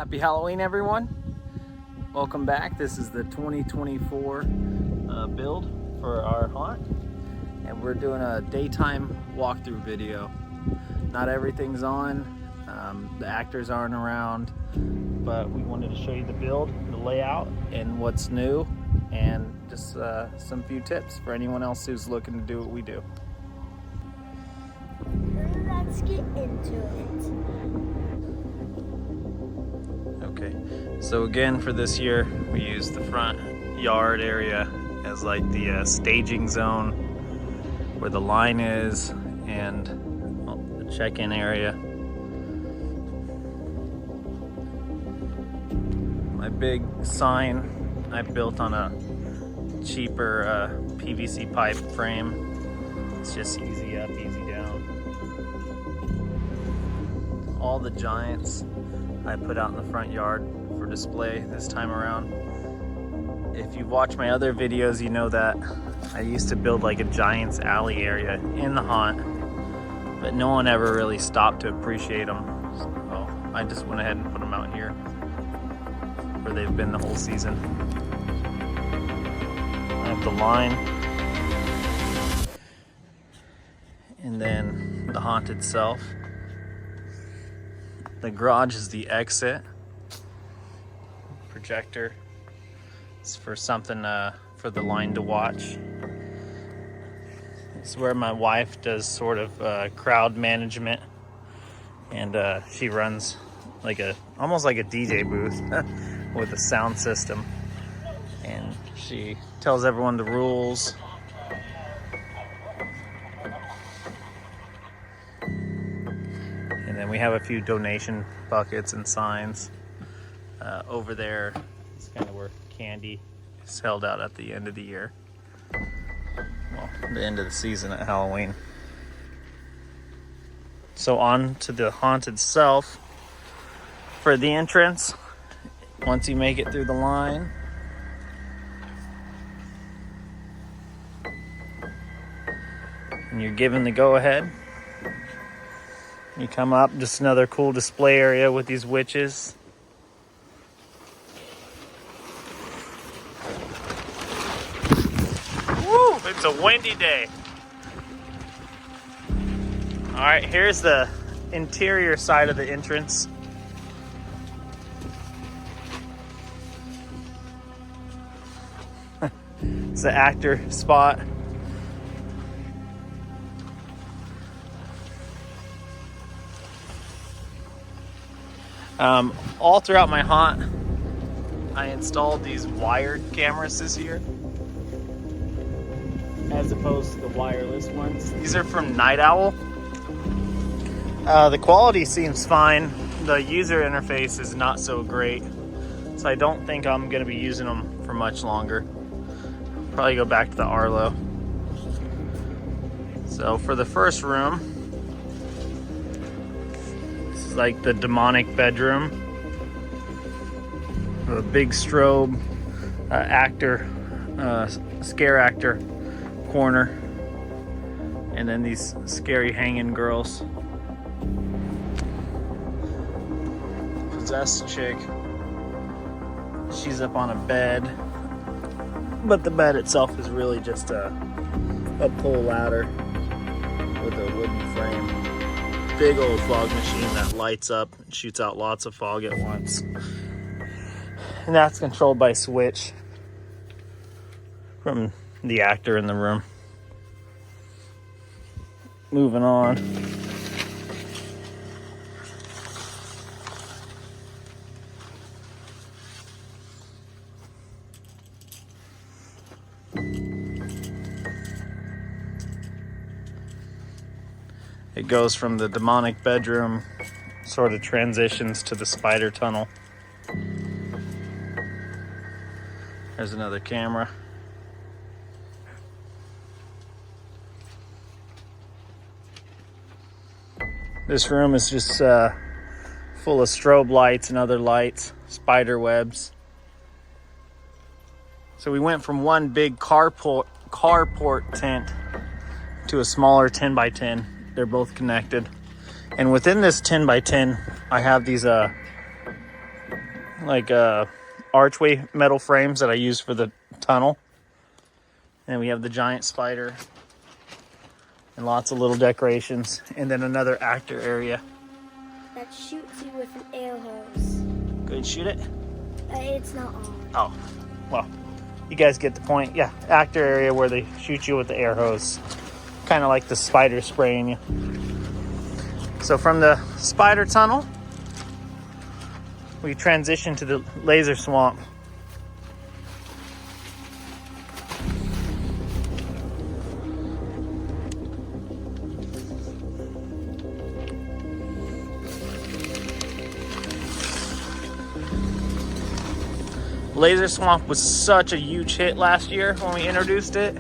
Happy Halloween, everyone. Welcome back. This is the 2024 build for our haunt, and we're doing a daytime walkthrough video. Not everything's on, the actors aren't around, but we wanted to show you the build, the layout, and what's new, and just some few tips for anyone else who's looking to do what we do. Let's get into it. Okay, so again for this year, we used the front yard area as like the staging zone where the line is and the check-in area. My big sign I built on a cheaper PVC pipe frame. It's just easy up, easy down. All the giants I put out in the front yard for display this time around. If you've watched my other videos, you know that I used to build like a Giants Alley area in the haunt, but no one ever really stopped to appreciate them. So I just went ahead and put them out here where they've been the whole season. I have the line, and then the haunt itself. The garage is the exit. Projector is for something for the line to watch. It's where my wife does sort of crowd management, and she runs like almost like a DJ booth with a sound system, and she tells everyone the rules. And then we have a few donation buckets and signs. Over there is kind of where candy is held out at the end of the year. Well, the end of the season at Halloween. So on to the haunt itself. For the entrance, once you make it through the line, and you're given the go-ahead, you come up, just another cool display area with these witches. Woo, it's a windy day. All right, here's the interior side of the entrance. It's the actor spot. All throughout my haunt, I installed these wired cameras this year, as opposed to the wireless ones. These are from Night Owl. The quality seems fine. The user interface is not so great, so I don't think I'm going to be using them for much longer. Probably go back to the Arlo. So for the first room, like the demonic bedroom, a big strobe actor, scare actor corner, and then these scary hanging girls. Possessed chick, she's up on a bed, but the bed itself is really just a pole ladder with a wooden frame. Big old fog machine that lights up and shoots out lots of fog at once. And that's controlled by a switch from the actor in the room. Moving on. It goes from the demonic bedroom, sort of transitions to the spider tunnel. There's another camera. This room is just full of strobe lights and other lights, spider webs. So we went from one big carport tent to a smaller 10 by 10. They're both connected. And within this 10 by 10, I have these like archway metal frames that I use for the tunnel. And we have the giant spider and lots of little decorations. And then another actor area. That shoots you with an air hose. Go ahead and shoot it. It's not on. Oh, well, you guys get the point. Yeah, actor area where they shoot you with the air hose. Kind of like the spider spraying you. So from the spider tunnel, we transition to the laser swamp. Laser Swamp was such a huge hit last year when we introduced it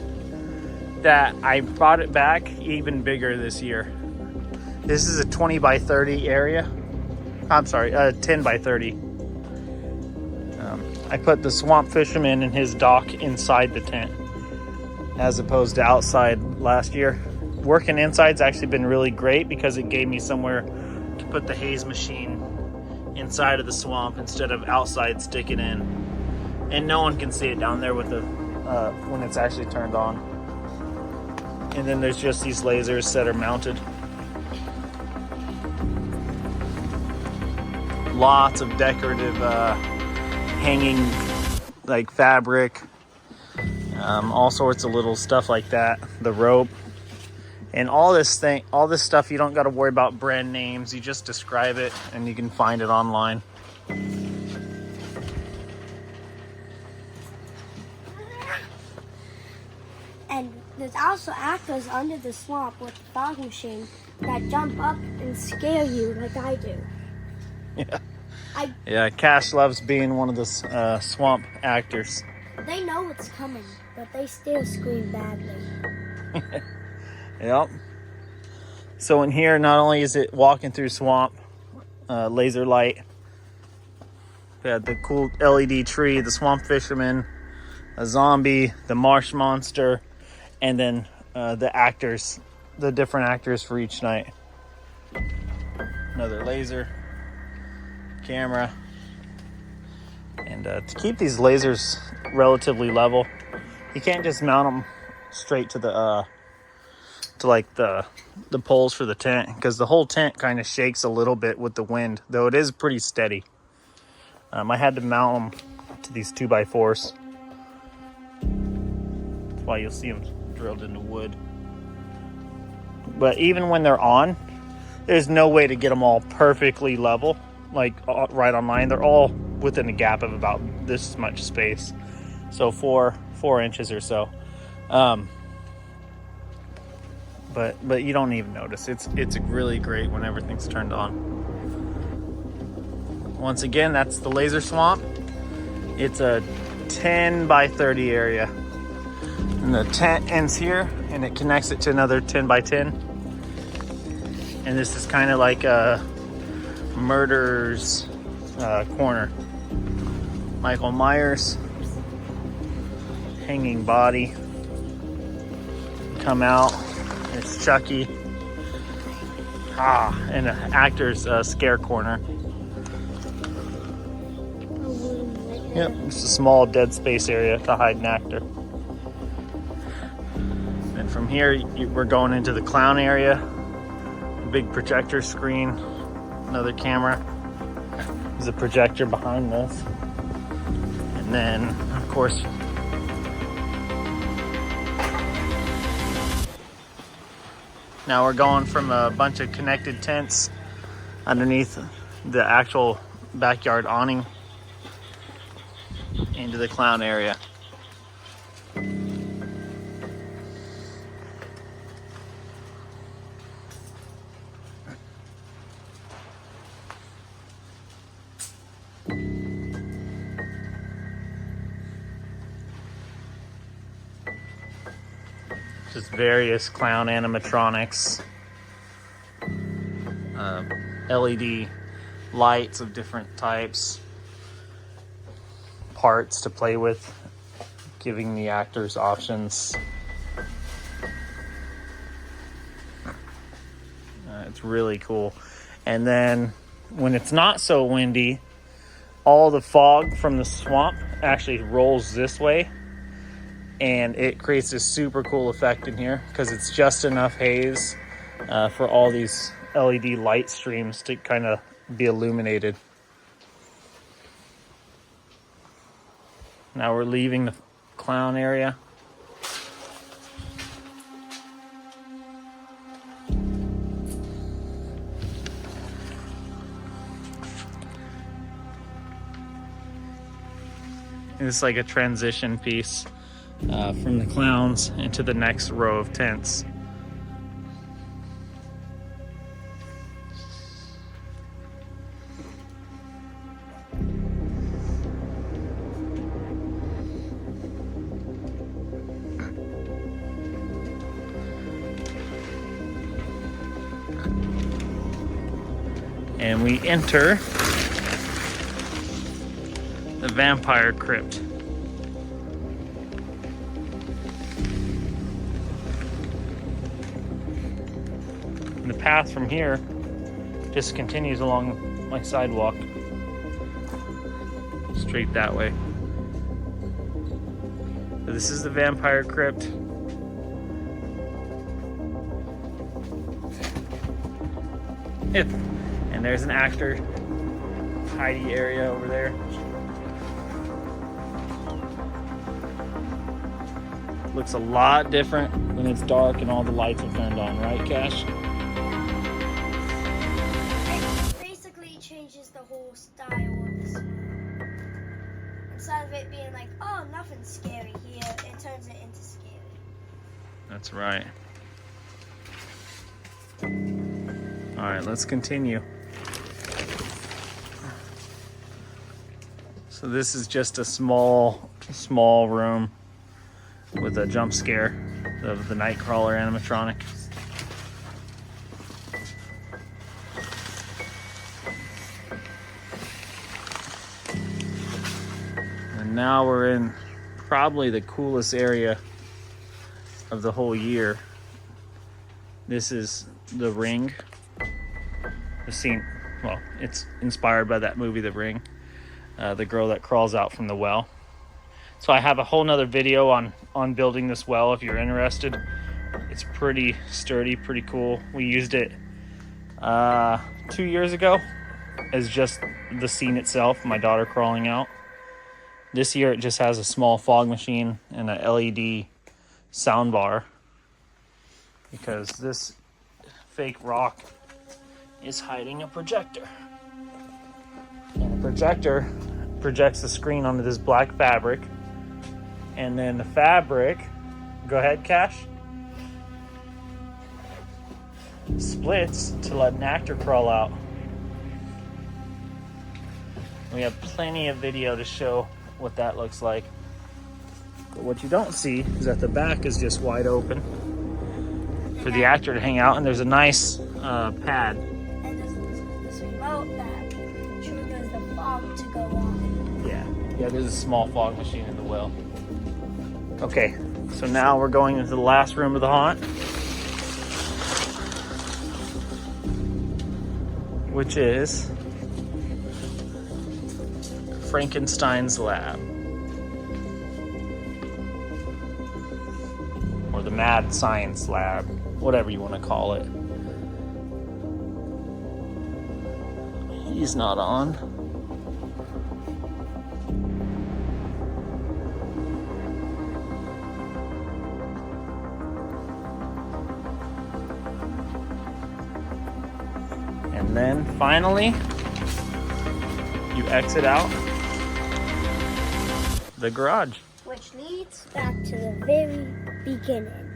that I brought it back even bigger this year. This is a 20 by 30 area. I'm sorry, 10 by 30. I put the swamp fisherman and his dock inside the tent as opposed to outside last year. Working inside's actually been really great because it gave me somewhere to put the haze machine inside of the swamp instead of outside sticking in. And no one can see it down there with the when it's actually turned on. And then there's just these lasers that are mounted. Lots of decorative hanging like fabric, all sorts of little stuff like that. The rope and all this stuff. You don't got to worry about brand names. You just describe it and you can find it online. And there's also actors under the swamp with the fog machine that jump up and scare you like I do. Yeah, Cash loves being one of the swamp actors. They know what's coming, but they still scream badly. Yep. So in here, not only is it walking through swamp, laser light, we had the cool LED tree, the swamp fisherman, a zombie, the marsh monster, and then the actors, the different actors for each night. Another laser, camera, and to keep these lasers relatively level, you can't just mount them straight to the poles for the tent, because the whole tent kind of shakes a little bit with the wind, though it is pretty steady. I had to mount them to these 2x4s. That's why you'll see them drilled into wood. But even when they're on, there's no way to get them all perfectly level, like right on line. They're all within a gap of about this much space, so 4 inches or so. But you don't even notice. It's really great when everything's turned on. Once again, that's the laser swamp. It's a 10 by 30 area. And the tent ends here and it connects it to another 10 by 10. And this is kind of like a murderer's corner. Michael Myers, hanging body. Come out, it's Chucky. And an actor's scare corner. Yep, just a small dead space area to hide an actor. And from here, we're going into the clown area. A big projector screen, another camera. There's a projector behind this. And then, of course, now we're going from a bunch of connected tents underneath the actual backyard awning into the clown area. Just various clown animatronics, LED lights of different types, parts to play with, giving the actors options. It's really cool. And then when it's not so windy, all the fog from the swamp actually rolls this way, and it creates this super cool effect in here because it's just enough haze for all these LED light streams to kind of be illuminated. Now we're leaving the clown area. It's like a transition piece from the clowns into the next row of tents. And we enter the vampire crypt. And the path from here just continues along my sidewalk, straight that way. So this is the vampire crypt. And there's an actor hidey area over there. Looks a lot different when it's dark and all the lights are turned on, right, Cash? It basically changes the whole style of this one. Instead of it being like, oh, nothing's scary here, it turns it into scary. That's right. All right, let's continue. So this is just a small room with a jump scare of the Nightcrawler animatronic. And now we're in probably the coolest area of the whole year. This is the Ring. The scene, well, it's inspired by that movie, The Ring. The girl that crawls out from the well. So I have a whole nother video on building this well if you're interested. It's pretty sturdy, pretty cool. We used it 2 years ago as just the scene itself, my daughter crawling out. This year it just has a small fog machine and a LED sound bar because this fake rock is hiding a projector. And the projector projects the screen onto this black fabric. And then the fabric, go ahead, Cash, splits to let an actor crawl out. We have plenty of video to show what that looks like. But what you don't see is that the back is just wide open for the actor to hang out, and there's a nice pad. And there's this remote that triggers the fog to go on. Yeah, there's a small fog machine in the well. Okay, so now we're going into the last room of the haunt, which is Frankenstein's lab, or the mad science lab, whatever you want to call it. He's not on. And then finally, you exit out the garage, Which leads back to the very beginning.